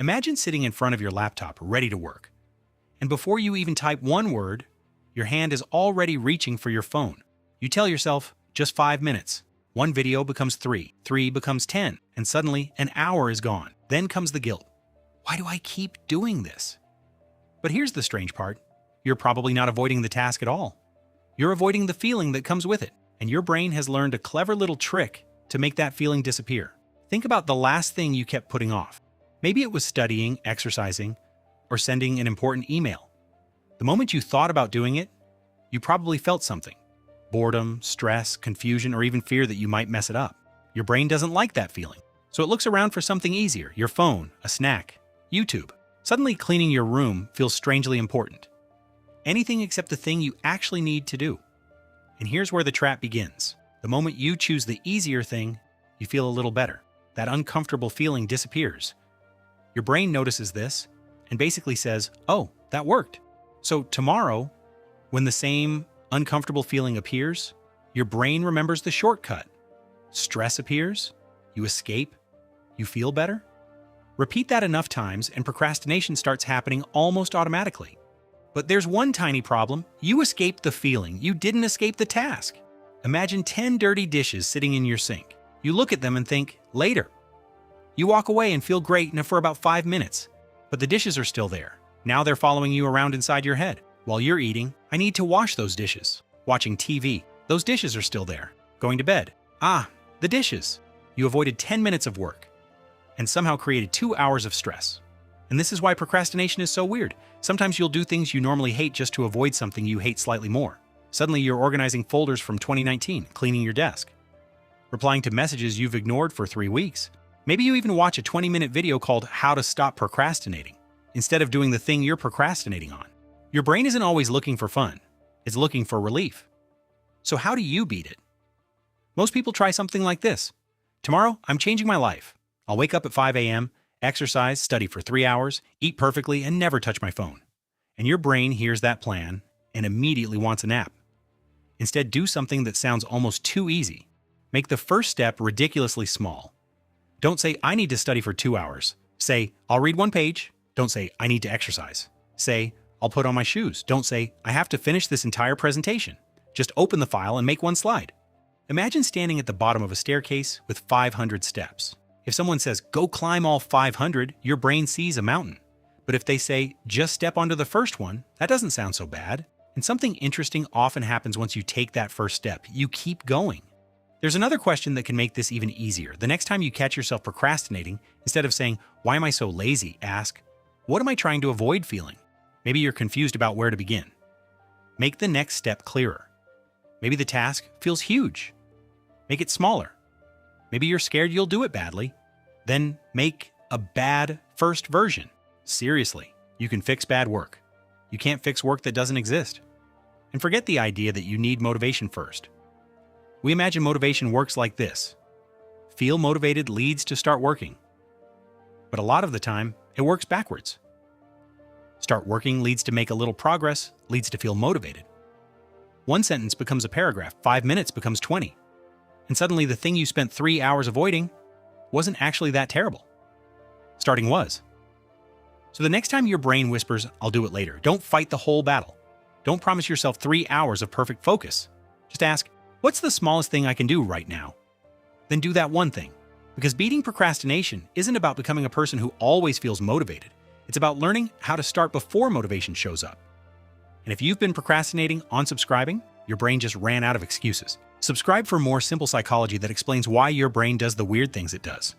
Imagine sitting in front of your laptop, ready to work. And before you even type one word, your hand is already reaching for your phone. You tell yourself, just 5 minutes. One video becomes 3, 3 becomes 10, and suddenly an hour is gone. Then comes the guilt. Why do I keep doing this? But here's the strange part. You're probably not avoiding the task at all. You're avoiding the feeling that comes with it, and your brain has learned a clever little trick to make that feeling disappear. Think about the last thing you kept putting off. Maybe it was studying, exercising, or sending an important email. The moment you thought about doing it, you probably felt something. Boredom, stress, confusion, or even fear that you might mess it up. Your brain doesn't like that feeling, so it looks around for something easier, your phone, a snack, YouTube. Suddenly cleaning your room feels strangely important. Anything except the thing you actually need to do. And here's where the trap begins. The moment you choose the easier thing, you feel a little better. That uncomfortable feeling disappears. Your brain notices this and basically says, oh, that worked. So tomorrow, when the same uncomfortable feeling appears, your brain remembers the shortcut. Stress appears, you escape, you feel better. Repeat that enough times and procrastination starts happening almost automatically. But there's one tiny problem. You escaped the feeling. You didn't escape the task. Imagine 10 dirty dishes sitting in your sink. You look at them and think, later. You walk away and feel great for about 5 minutes. But the dishes are still there. Now they're following you around inside your head. While you're eating, I need to wash those dishes. Watching TV, those dishes are still there. Going to bed, the dishes. You avoided 10 minutes of work and somehow created 2 hours of stress. And this is why procrastination is so weird. Sometimes you'll do things you normally hate just to avoid something you hate slightly more. Suddenly you're organizing folders from 2019, cleaning your desk, replying to messages you've ignored for 3 weeks. Maybe you even watch a 20-minute video called How to Stop Procrastinating, instead of doing the thing you're procrastinating on. Your brain isn't always looking for fun. It's looking for relief. So how do you beat it? Most people try something like this. Tomorrow, I'm changing my life. I'll wake up at 5 a.m., exercise, study for 3 hours, eat perfectly, and never touch my phone. And your brain hears that plan and immediately wants a nap. Instead, do something that sounds almost too easy. Make the first step ridiculously small. Don't say, I need to study for 2 hours. Say, I'll read 1 page. Don't say, I need to exercise. Say, I'll put on my shoes. Don't say, I have to finish this entire presentation. Just open the file and make 1 slide. Imagine standing at the bottom of a staircase with 500 steps. If someone says, go climb all 500, your brain sees a mountain. But if they say, just step onto the first one, that doesn't sound so bad. And something interesting often happens once you take that first step. You keep going. There's another question that can make this even easier. The next time you catch yourself procrastinating, instead of saying, why am I so lazy? Ask, what am I trying to avoid feeling? Maybe you're confused about where to begin. Make the next step clearer. Maybe the task feels huge. Make it smaller. Maybe you're scared you'll do it badly. Then make a bad first version. Seriously, you can fix bad work. You can't fix work that doesn't exist. And forget the idea that you need motivation first. We imagine motivation works like this. Feel motivated leads to start working. But a lot of the time, it works backwards. Start working leads to make a little progress, leads to feel motivated. 1 sentence becomes a paragraph, 5 minutes becomes 20. And suddenly the thing you spent 3 hours avoiding wasn't actually that terrible. Starting was. So the next time your brain whispers, I'll do it later, don't fight the whole battle. Don't promise yourself 3 hours of perfect focus. Just ask, what's the smallest thing I can do right now? Then do that one thing. Because beating procrastination isn't about becoming a person who always feels motivated. It's about learning how to start before motivation shows up. And if you've been procrastinating on subscribing, your brain just ran out of excuses. Subscribe for more simple psychology that explains why your brain does the weird things it does.